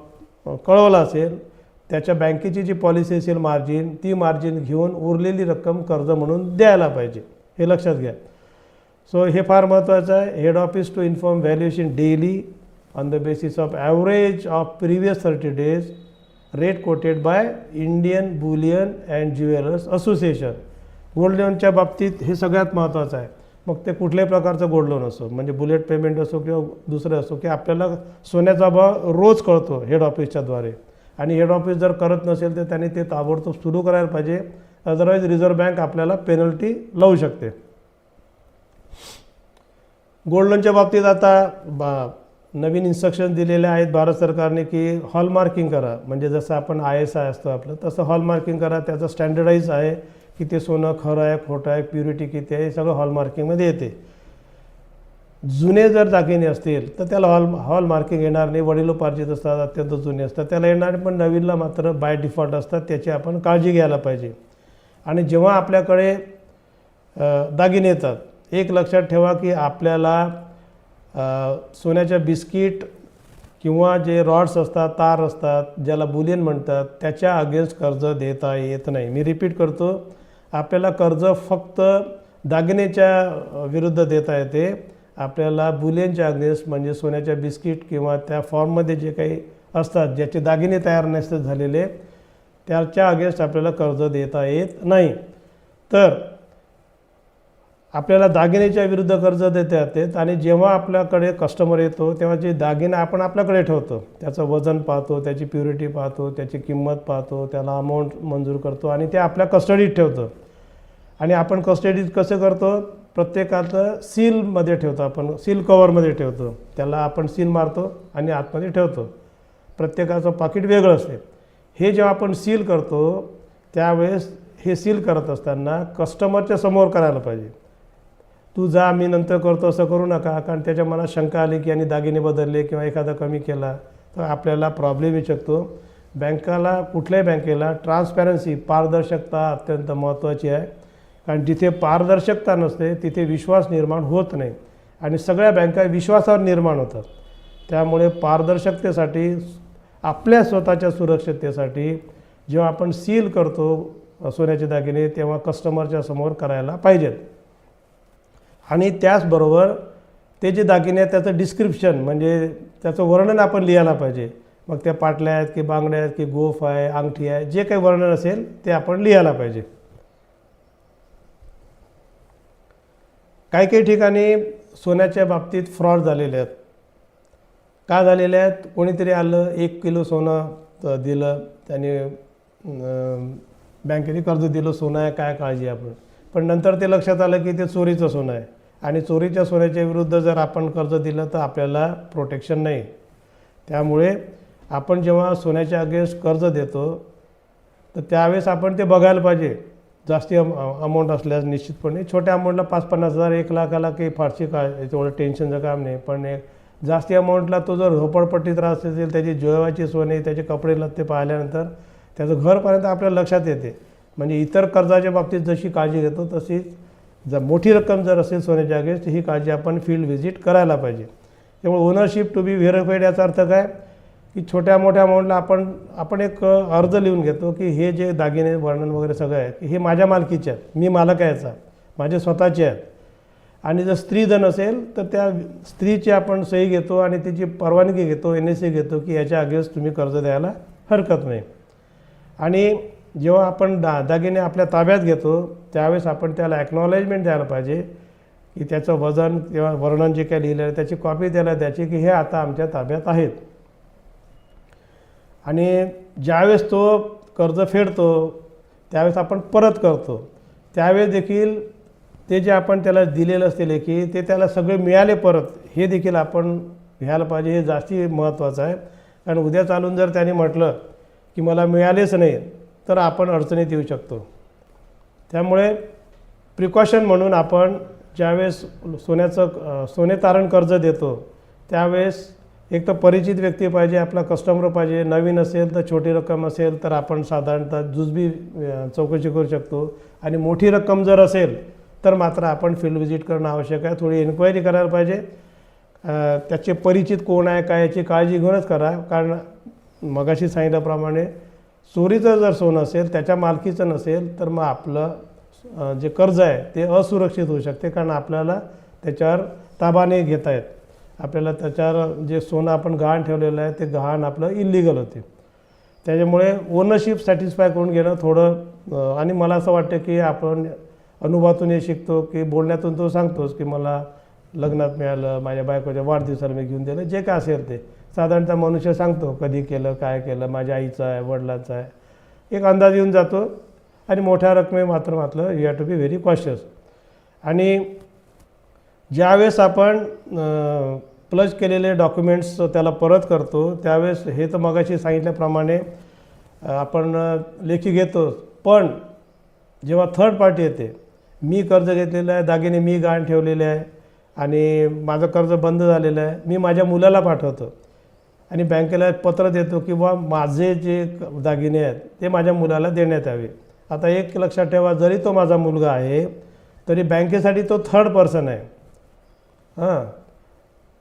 कळवला असेल त्याच्या बँकेची जी पॉलिसी असेल मार्जिन, ती मार्जिन घेऊन उरलेली रक्कम कर्ज म्हणून द्यायला पाहिजे, हे लक्षात घ्या. सो हे फार महत्त्वाचं आहे. Head office to inform valuation daily on the basis of average of previous 30 days rate quoted by Indian bullion and jewellers association. Gold लोनच्या बाबतीत हे सगळ्यात महत्त्वाचं आहे. मग ते कुठल्याही प्रकारचं गोल्ड लोन असो, म्हणजे बुलेट पेमेंट असो किंवा दुसरं असो, की आपल्याला सोन्याचा भाव रोज कळतो हेड ऑफिसच्याद्वारे, आणि हेड ऑफिस जर करत नसेल तर त्यांनी ते ताबडतोब सुरू करायला पाहिजे. अदरवाईज रिझर्व्ह बँक आपल्याला पेनल्टी लावू शकते. गोल्ड लोनच्या बाबतीत आता नवीन इन्स्ट्रक्शन दिलेले आहेत भारत सरकारने की हॉलमार्किंग करा. म्हणजे जसं आपण ISI असतं आपलं, तसं हॉलमार्किंग करा. त्याचं स्टँडर्डाईज आहे की ते सोनं खरं आहे खोटं आहे, प्युरिटी किती आहे, हे सगळं हॉलमार्किंगमध्ये येते. जुने जर दागिने असतील तर त्याला हॉलमार्किंग येणार नाही. वडिलोपार्जित असतात, अत्यंत जुने असतात, त्याला येणार. पण नवीनला मात्र बाय डिफॉल्ट असतात, त्याची आपण काळजी घ्यायला पाहिजे. आणि जेव्हा आपल्याकडे दागिने येतात, एक लक्षात ठेवा की आपल्याला सोन्याच्या बिस्किट किंवा जे रॉड्स असतात, तार असतात, ज्याला बुलियन म्हणतात, त्याच्या अगेन्स्ट कर्ज देता येत नाही. मी रिपीट करतो, आपल्याला कर्ज फक्त दागिनेच्या विरुद्ध देता येते. आपल्याला बुलियनच्या अगेन्स्ट म्हणजे सोन्याच्या बिस्किट किंवा त्या फॉर्ममध्ये जे काही असतात ज्याचे दागिने तयार नसतात झालेले, त्याच्या अगेन्स्ट आपल्याला कर्ज देता येत नाही. तर आपल्याला दागिनेच्या विरुद्ध कर्ज देता येतात. आणि जेव्हा आपल्याकडे कस्टमर येतो तेव्हा जे दागिने आपण आपल्याकडे ठेवतो, त्याचं वजन पाहतो, त्याची प्युरिटी पाहतो, त्याची किंमत पाहतो, त्याला अमाऊंट मंजूर करतो आणि ते आपल्या कस्टडीत ठेवतो. आणि आपण कस्टडीत कसं करतो, प्रत्येकाचं सीलमध्ये ठेवतो, आपण सील कवरमध्ये ठेवतो, त्याला आपण सील मारतो आणि आतमध्ये ठेवतो. प्रत्येकाचं पाकिट वेगळं असते. हे जेव्हा आपण सील करतो त्यावेळेस हे सील करत असताना कस्टमरच्या समोर करायला पाहिजे. तू जा, मी नंतर करतो असं करू नका, कारण त्याच्या मनात शंका आली की यांनी दागिने बदलले किंवा एखादा कमी केला तर आपल्याला प्रॉब्लेम येऊ शकतो. बँकाला, कुठल्याही बँकेला ट्रान्सपॅरन्सी, पारदर्शकता अत्यंत महत्त्वाची आहे. कारण जिथे पारदर्शकता नसते तिथे विश्वास निर्माण होत नाही, आणि सगळ्या बँका विश्वासावर निर्माण होतात. त्यामुळे पारदर्शकतेसाठी, आपल्या स्वतःच्या सुरक्षिततेसाठी जेव्हा आपण सील करतो सोन्याचे दागिने तेव्हा कस्टमरच्या समोर करायला पाहिजेत. आणि त्याचबरोबर ते जे दागिने आहेत त्याचं डिस्क्रिप्शन म्हणजे त्याचं वर्णन आपण लिहायला पाहिजे. मग त्या पाटल्या आहेत की बांगड्या आहेत की गोफ आहे, अंगठी आहे, जे काही वर्णन असेल ते आपण लिहायला पाहिजे. काही काही ठिकाणी सोन्याच्या बाबतीत फ्रॉड झालेले आहेत. का झालेले आहेत, कोणीतरी आलं 1 किलो सोनं दिलं, त्याने बँकेने कर्ज दिलं, सोनं आहे काय काळजी आपण, पण नंतर ते लक्षात आलं की ते चोरीचं सोनं आहे. आणि चोरीच्या सोन्याच्या विरुद्ध जर आपण कर्ज दिलं तर आपल्याला प्रोटेक्शन नाही. त्यामुळे आपण जेव्हा सोन्याच्या अगेन्स्ट कर्ज देतो तर त्यावेळेस आपण ते बघायला पाहिजे. जास्ती अमाऊंट असल्यास निश्चितपणे, छोट्या अमाऊंटला 5-50 हजार 1 लाखाला काही फारशी तेवढं टेन्शनचं काम नाही. पण जास्ती अमाऊंटला तो जर झोपडपट्टीत राहत असेल, त्याची जेवायची सोने, त्याचे कपडे लत्ते पाहिल्यानंतर त्याचं घरपर्यंत आपल्याला लक्षात येते. म्हणजे इतर कर्जाच्या बाबतीत जशी काळजी घेतो तशीच जर मोठी रक्कम जर असेल सोन्याच्या अगेन्स्ट, ही काळजी आपण फील्ड व्हिजिट करायला पाहिजे. त्यामुळे ओनरशिप टू बी व्हेरिफाईड याचा अर्थ काय की छोट्या मोठ्या अमाऊंटला आपण एक अर्ज लिहून घेतो की हे जे दागिने वर्णन वगैरे सगळं आहे की हे माझ्या मालकीचे आहेत, मी मालक आहे याचा, माझे स्वतःचे आहेत. आणि जर स्त्रीधन असेल तर त्या स्त्रीची आपण सही घेतो आणि त्याची परवानगी घेतो, NSA घेतो की याच्या अगेन्स्ट तुम्ही कर्ज द्यायला हरकत नाही. आणि जेव्हा आपण दागिने आपल्या ताब्यात घेतो त्यावेळेस आपण त्याला ॲक्नॉलेजमेंट द्यायला पाहिजे की त्याचं वजन किंवा वर्णन जे काही लिहिलं आहे त्याची कॉपी त्याला द्यायची की हे आता आमच्या ताब्यात आहेत. आणि ज्यावेळेस तो कर्ज फेडतो त्यावेळेस आपण परत करतो त्यावेळेस देखील ते जे आपण त्याला दिलेलं असते की ते त्याला सगळे मिळाले परत हे देखील आपण घ्यायला पाहिजे. हे जास्ती महत्त्वाचं आहे. कारण उद्या चालून जर त्याने म्हटलं की मला मिळालेच नाही तर आपण अडचणीत येऊ शकतो. त्यामुळे प्रिकॉशन म्हणून आपण ज्यावेळेस सोने तारण कर्ज देतो त्यावेळेस एक तर परिचित व्यक्ती पाहिजे, आपला कस्टमर पाहिजे. नवीन असेल तर छोटी रक्कम असेल तर आपण साधारणतः जुजबी चौकशी करू शकतो. आणि मोठी रक्कम जर असेल तर मात्र आपण फील्ड व्हिजिट करणं आवश्यक आहे. थोडी एन्क्वायरी करायला पाहिजे. त्याचे परिचित कोण आहे काय याची काळजी घेऊनच करा. कारण मगाशी सांगितल्याप्रमाणे चोरीचं जर सोनं असेल त्याच्या मालकीचं नसेल तर मग आपलं जे कर्ज आहे ते असुरक्षित होऊ शकते. कारण आपल्याला त्याच्यावर ताबा नाही घेता येत. आपल्याला त्याच्यावर जे सोनं आपण गहाण ठेवलेलं आहे ते गहाण आपलं इल्लीगल होते. त्याच्यामुळे ओनरशिप सॅटिस्फाय करून घेणं थोडं आणि मला असं वाटतं की आपण अनुभवातून हे शिकतो की बोलण्यातून तो सांगतोस की मला लग्नात मिळालं, माझ्या बायकोच्या वाढदिवसाला मी घेऊन दिलं, जे काय असेल ते साधारणतः मनुष्य सांगतो कधी केलं काय केलं, माझ्या आईचं आहे वडिलांचं आहे, एक अंदाज येऊन जातो. आणि मोठ्या रकमे मात्र you have to be very cautious. आणि ज्यावेळेस आपण प्लज केलेले डॉक्युमेंट्स त्याला परत करतो त्यावेळेस हे तर मगाशी सांगितल्याप्रमाणे आपण लेखी घेतो. पण जेव्हा थर्ड पार्टी येते, मी कर्ज घेतलेलं आहे, दागिने मी गहाण ठेवलेले आहे आणि माझं कर्ज बंद झालेलं आहे, मी माझ्या मुलाला पाठवतो आणि बँकेला पत्र देतो की बा माझे जे दागिने आहेत ते माझ्या मुलाला देण्यात यावे. आता एक लक्षात ठेवा, जरी तो माझा मुलगा आहे तरी बँकेसाठी तो थर्ड पर्सन आहे.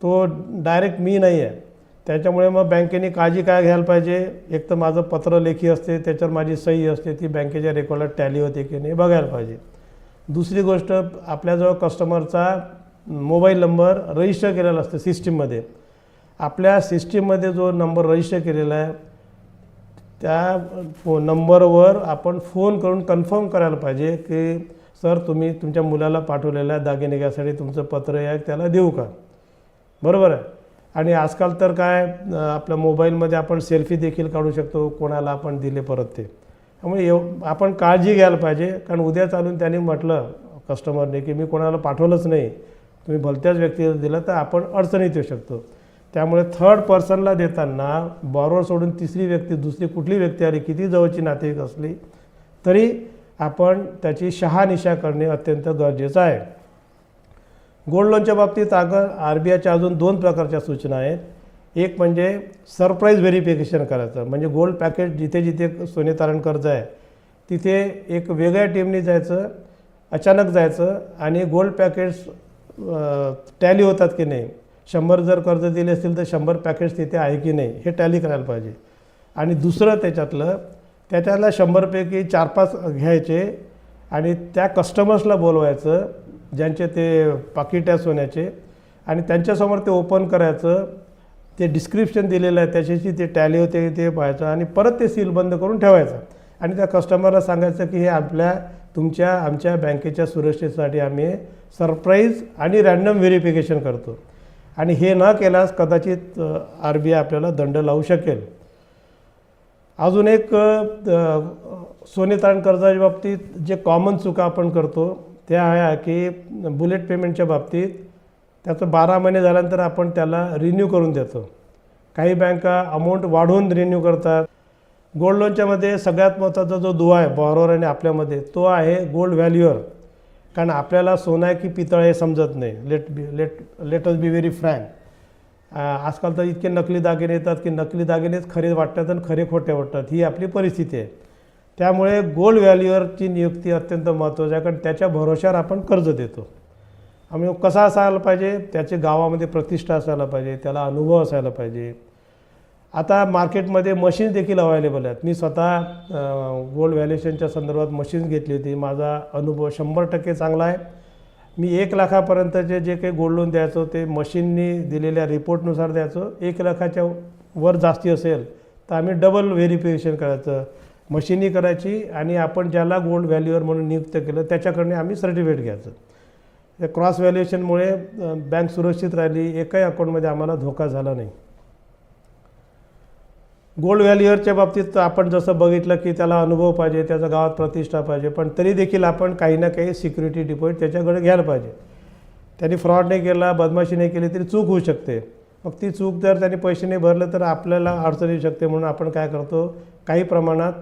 तो डायरेक्ट मी नाही आहे. त्याच्यामुळे मग बँकेने काळजी काय घ्यायला पाहिजे, एक तर माझं पत्र लेखी असते त्याच्यावर माझी सही असते ती बँकेच्या रेकॉर्डात टॅली होते की नाही बघायला पाहिजे. दुसरी गोष्ट, आपल्याजवळ कस्टमरचा मोबाईल नंबर रजिस्टर केलेला असतो सिस्टीममध्ये. आपल्या सिस्टीममध्ये जो नंबर रजिस्टर केलेला आहे त्या नंबरवर आपण फोन करून कन्फर्म करायला पाहिजे की सर तुम्ही तुमच्या मुलाला पाठवलेल्या दागिने घ्यायसाठी तुमचं पत्र आहे त्याला देऊ का. बरोबर आहे. आणि आजकाल तर काय आपल्या मोबाईलमध्ये आपण सेल्फी देखील काढू शकतो कोणाला आपण दिले परत ते. त्यामुळे आपण काळजी घ्यायला पाहिजे. कारण उद्या चालून त्यांनी म्हटलं कस्टमरने की मी कोणाला पाठवलंच नाही, तुम्ही भलत्याच व्यक्तीला दिलं तर आपण अडचणीत येऊ शकतो. त्यामुळे थर्ड पर्सनला देताना बॉरोवर सोडून तिसरी व्यक्ती दुसरी कुठली व्यक्ती आली किती जवळची नातेवाईक असली तरी आपण त्याची शहानिशा करणे अत्यंत गरजेचं आहे. गोल्ड लोनच्या बाबतीत RBIच्या अजून 2 प्रकारच्या सूचना आहेत. एक म्हणजे सरप्राईज व्हेरिफिकेशन करायचं, म्हणजे गोल्ड पॅकेज जिथे जिथे सोने तारण कर्ज आहे तिथे एक वेगळ्या टीमने जायचं, अचानक जायचं आणि गोल्ड पॅकेज टॅली होतात की नाही, 100 जर कर्ज दिले असतील तर 100 पॅकेज तिथे आहे की नाही हे टॅली करायला पाहिजे. आणि दुसरं त्याच्यातला 100 पैकी 4-5 घ्यायचे आणि त्या कस्टमर्सला बोलवायचं ज्यांचे ते पाकिट आहे सोन्याचे आणि त्यांच्यासमोर ते ओपन करायचं, ते डिस्क्रिप्शन दिलेलं आहे त्याच्याशी ते टॅली होते ते पाहायचं आणि परत ते सील बंद करून ठेवायचं आणि त्या कस्टमरला सांगायचं की हे आमच्या बँकेच्या सुरक्षेसाठी आम्ही सरप्राईज आणि रॅन्डम व्हेरिफिकेशन करतो आणि हे न केल्यास कदाचित RBI आपल्याला दंड लावू शकेल. अजून एक सोने तारण कर्जाच्या बाबतीत जे कॉमन चुका आपण करतो त्या आहे की बुलेट पेमेंटच्या बाबतीत त्याचं 12 महिने झाल्यानंतर आपण त्याला रिन्यू करून देतो. काही बँका अमाऊंट वाढवून रिन्यू करतात. गोल्ड लोनच्यामध्ये सगळ्यात महत्त्वाचा जो दुवा आहे बॉरोवर आणि आपल्यामध्ये तो आहे गोल्ड व्हॅल्यूअर. कारण आपल्याला सोनं आहे की पितळ हे समजत नाही. Let us be very frank. आजकाल तर इतके नकली दागिने येतात की नकली दागिनेच खरे वाटतात आणि खरे खोटे वाटतात, ही आपली परिस्थिती आहे. त्यामुळे गोल्ड व्हॅल्यूअरची नियुक्ती अत्यंत महत्त्वाची आहे. कारण त्याच्या भरोश्यावर आपण कर्ज देतो. आम्ही कसा असायला पाहिजे, त्याचे गावामध्ये प्रतिष्ठा असायला पाहिजे, त्याला अनुभव असायला पाहिजे. आता मार्केटमध्ये मशीन्स देखील अवेलेबल आहेत. मी स्वतः गोल्ड व्हॅल्युएशनच्या संदर्भात मशीन्स घेतली होती. माझा अनुभव 100% चांगला आहे. मी 1 लाखापर्यंतचे जे काही गोल्ड लोन द्यायचो ते मशीननी दिलेल्या रिपोर्टनुसार द्यायचो. 1 लाखाच्या वर जास्ती असेल तर आम्ही डबल व्हेरिफिकेशन करायचं, मशीनी करायची आणि आपण ज्याला गोल्ड व्हॅल्यूअर म्हणून नियुक्त केलं त्याच्याकडनं आम्ही सर्टिफिकेट घ्यायचं. या क्रॉस व्हॅल्युएशनमुळे बँक सुरक्षित राहिली, एकही अकाउंटमध्ये आम्हाला धोका झाला नाही. गोल्ड व्हॅल्युअरच्या बाबतीत आपण जसं बघितलं की त्याला अनुभव पाहिजे, त्याचा गावात प्रतिष्ठा पाहिजे, पण तरी देखील आपण काही ना काही सिक्युरिटी डिपॉझिट त्याच्याकडे घ्यायला पाहिजे. त्यांनी फ्रॉड नाही केला, बदमाशी नाही केली तरी चूक होऊ शकते. मग ती चूक जर त्यांनी पैसे नाही भरले तर आपल्याला अडचण येऊ शकते. म्हणून आपण काय करतो, काही प्रमाणात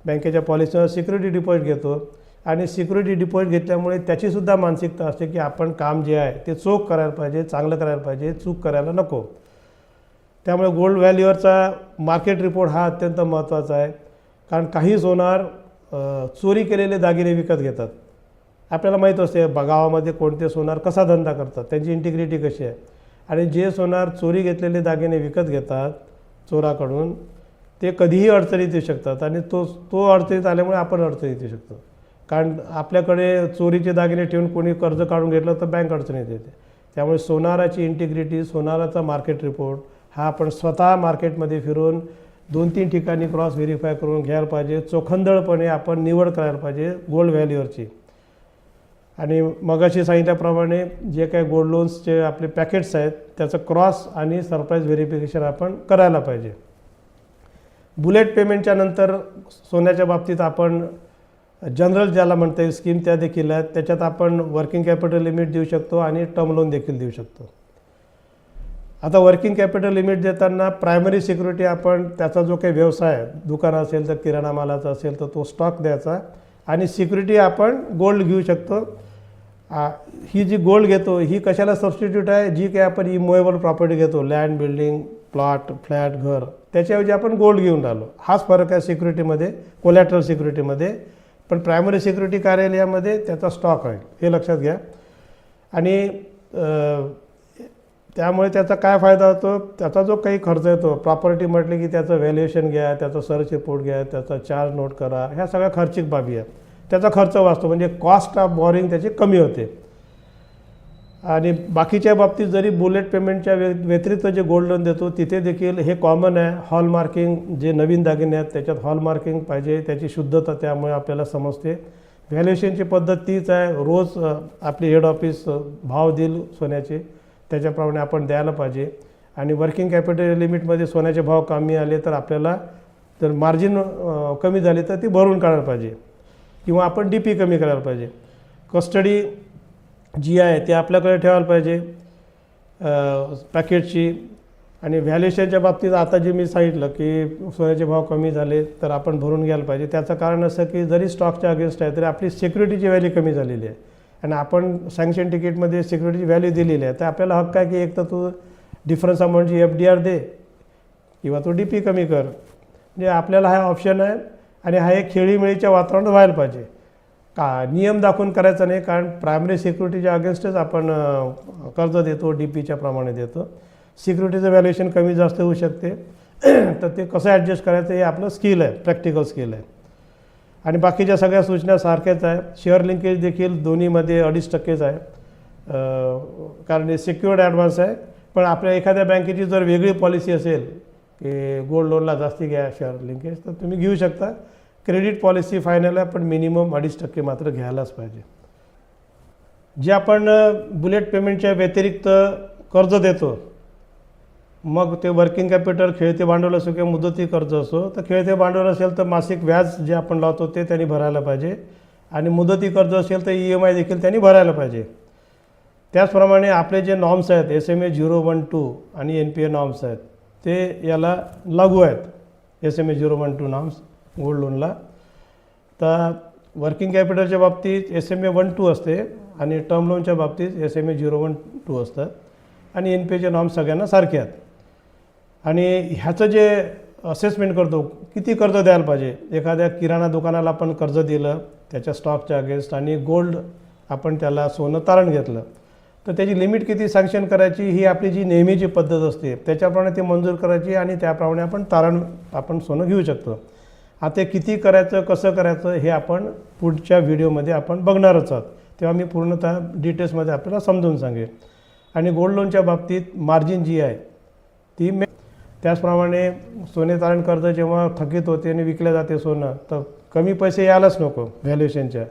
बँकेच्या पॉलिसीवर सिक्युरिटी डिपॉझिट घेतो आणि सिक्युरिटी डिपॉझिट घेतल्यामुळे त्याचीसुद्धा मानसिकता असते की आपण काम जे आहे ते चोख करायला पाहिजे, चांगलं करायला पाहिजे, चूक करायला नको. त्यामुळे गोल्ड व्हॅल्यूअरचा मार्केट रिपोर्ट हा अत्यंत महत्त्वाचा आहे. कारण काही सोनार चोरी केलेले दागिने विकत घेतात. आपल्याला माहीत असते गावामध्ये कोणते सोनार कसा धंदा करतात, त्यांची इंटिग्रिटी कशी आहे. आणि जे सोनार चोरी घेतलेले दागिने विकत घेतात चोराकडून, ते कधीही अडचणीत येऊ शकतात आणि तो अडचणीत आल्यामुळे आपण अडचणीत येऊ शकतो. कारण आपल्याकडे चोरीचे दागिने ठेवून कोणी कर्ज काढून घेतलं तर बँक अडचणीत येते. त्यामुळे सोनाराची इंटिग्रिटी, सोनाराचा मार्केट रिपोर्ट हा आपण स्वतः मार्केटमध्ये फिरून 2-3 ठिकाणी क्रॉस व्हेरीफाय करून घ्यायला पाहिजे. चोखंदळपणे आपण निवड करायला पाहिजे गोल्ड व्हॅल्यूअरची. आणि मगाशी सांगितल्याप्रमाणे जे काही गोल्ड लोन्सचे आपले पॅकेट्स आहेत त्याचं क्रॉस आणि सरप्राईज व्हेरिफिकेशन आपण करायला पाहिजे. बुलेट पेमेंटच्या नंतर सोन्याच्या बाबतीत आपण जनरल ज्याला म्हणता येईल स्कीम त्या देखील आहेत. त्याच्यात आपण वर्किंग कॅपिटल लिमिट देऊ शकतो आणि टर्म लोन देखील देऊ शकतो. आता वर्किंग कॅपिटल लिमिट देताना प्रायमरी सिक्युरिटी आपण त्याचा जो काही व्यवसाय आहे, दुकान असेल तर किराणा मालाचा असेल तर तो स्टॉक द्यायचा आणि सिक्युरिटी आपण गोल्ड घेऊ शकतो. ही जी गोल्ड घेतो ही कशाला सबस्टिट्यूट आहे, जी काही आपण इमूवेबल प्रॉपर्टी घेतो, लँड, बिल्डिंग, प्लॉट, फ्लॅट, घर, त्याच्याऐवजी आपण गोल्ड घेऊन राहिलो. हाच फरक आहे सिक्युरिटीमध्ये, कोलॅटरल सिक्युरिटीमध्ये. पण प्रायमरी सिक्युरिटी कार्यालयामध्ये त्याचा स्टॉक आहे, हे लक्षात घ्या. आणि त्यामुळे त्याचा काय फायदा होतो, त्याचा जो काही खर्च येतो, प्रॉपर्टी म्हटले की त्याचं व्हॅल्युएशन घ्या, त्याचा सर्च रिपोर्ट घ्या, त्याचा चार्ज नोट करा, ह्या सगळ्या खर्चिक बाबी आहेत. त्याचा खर्च वाचतो, म्हणजे कॉस्ट ऑफ बॉरिंग त्याची कमी होते. आणि बाकीच्या बाबतीत जरी बुलेट पेमेंटच्या व्यतिरिक्त जे गोल्ड लोन देतो तिथे देखील हे कॉमन आहे. हॉलमार्किंग, जे नवीन दागिने आहेत त्याच्यात हॉलमार्किंग पाहिजे, त्याची शुद्धता, त्यामुळे आपल्याला समजते. व्हॅल्युएशनची पद्धत तीच आहे. रोज आपली हेड ऑफिस भाव देईल सोन्याचे, त्याच्याप्रमाणे आपण द्यायला पाहिजे. आणि वर्किंग कॅपिटल लिमिटमध्ये सोन्याचे भाव कमी आले तर आपल्याला, जर मार्जिन कमी झाली तर ती भरून काढायला पाहिजे किंवा आपण DP कमी करायला पाहिजे. कस्टडी जी आहे ती आपल्याकडे ठेवायला पाहिजे पॅकेटची. आणि व्हॅल्युएशनच्या बाबतीत आता जे मी सांगितलं की सोन्याचे भाव कमी झाले तर आपण भरून घ्यायला पाहिजे. त्याचं कारण असं की जरी स्टॉकच्या अगेन्स्ट आहे तरी आपली सिक्युरिटीची व्हॅल्यू कमी झालेली आहे आणि आपण सँक्शन तिकीटमध्ये सिक्युरिटीची व्हॅल्यू दिलेली आहे. तर आपल्याला हक्क आहे की एक तर तू डिफरन्स अमाऊंटची FDR दे किंवा तू DP कमी कर. म्हणजे आपल्याला हा ऑप्शन आहे आणि हा एक खेळीमेळीच्या वातावरणात व्हायला पाहिजे. नियम दाखवून करायचा नाही, कारण प्रायमरी सिक्युरिटीच्या अगेन्स्टच आपण कर्ज देतो, DPच्या प्रमाणे देतो. सिक्युरिटीचं व्हॅल्युएशन कमी जास्त होऊ शकते, तर ते कसं ॲडजस्ट करायचं हे आपलं स्किल आहे, प्रॅक्टिकल स्किल आहे. आणि बाकीच्या सगळ्या सूचना सारख्याच आहे. शेअर लिंकेज देखील दोन्हीमध्ये 2.5% आहे, कारण हे सिक्युअर्ड ॲडव्हान्स आहे. पण आपल्या एखाद्या बँकेची जर वेगळी पॉलिसी असेल की गोल्ड लोनला जास्ती घ्या शेअर लिंकेज, तर तुम्ही घेऊ शकता. क्रेडिट पॉलिसी फायनल आहे, पण मिनिमम 2.5% मात्र घ्यायलाच पाहिजे. जे आपण बुलेट पेमेंटच्या व्यतिरिक्त कर्ज देतो, मग ते वर्किंग कॅपिटल, खेळते भांडवल असो किंवा मुदती कर्ज असो, तर खेळते भांडवल असेल तर मासिक व्याज जे आपण लावतो ते त्यांनी भरायला पाहिजे आणि मुदती कर्ज असेल तर EMI देखील त्यांनी भरायला पाहिजे. त्याचप्रमाणे आपले जे नॉर्म्स आहेत SMA 012 आणि NPA नॉर्म्स आहेत ते याला लागू आहेत. SMA 012 नॉर्म्स गोल्ड लोनला. तर वर्किंग कॅपिटलच्या बाबतीत SMA 12 असते आणि टर्म लोनच्या बाबतीत SMA 012 असतात आणि NPAचे नॉर्म्स सगळ्यांना सारखे आहेत. आणि ह्याचं जे असेसमेंट करतो किती कर्ज द्यायला पाहिजे, एखाद्या किराणा दुकानाला आपण कर्ज दिलं त्याच्या स्टॉकच्या अगेन्स्ट आणि गोल्ड आपण त्याला सोनं तारण घेतलं, तर त्याची लिमिट किती सँक्शन करायची ही आपली जी नेहमीची पद्धत असते त्याच्याप्रमाणे ती मंजूर करायची आणि त्याप्रमाणे आपण तारण सोनं घेऊ शकतो. आता किती करायचं, कसं करायचं हे आपण पुढच्या व्हिडिओमध्ये आपण बघणारच आहोत, तेव्हा मी पूर्णतः डिटेल्समध्ये आपल्याला समजून सांगेन. आणि गोल्ड लोनच्या बाबतीत मार्जिन जी आहे ती त्याचप्रमाणे सोने तारण कर्ज जेव्हा थकीत होते आणि विकल्या जाते सोनं, तर कमी पैसे यायलाच नको व्हॅल्युएशनच्या,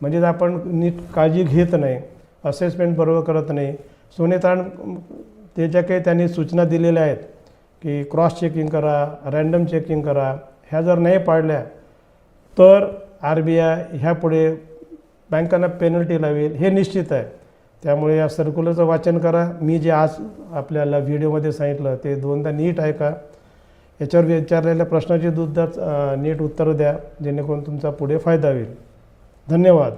म्हणजे आपण नीट काळजी घेत नाही. असेसमेंट बरोबर करत नाही, सोनेताण ते ज्या काही त्यांनी सूचना दिलेल्या आहेत की क्रॉस चेकिंग करा, रँडम चेकिंग करा, ह्या जर नाही पाळल्या तर RBI ह्यापुढे बँकांना पेनल्टी लावेल हे निश्चित आहे. त्यामुळे या सर्क्युलरचं वाचन करा. मी जे आज आपल्याला व्हिडिओमध्ये सांगितलं ते दोनदा नीट ऐका. याच्यावर विचारलेल्या प्रश्नाची नीट उत्तरं द्या, जेणेकरून तुमचा पुढे फायदा होईल. धन्यवाद.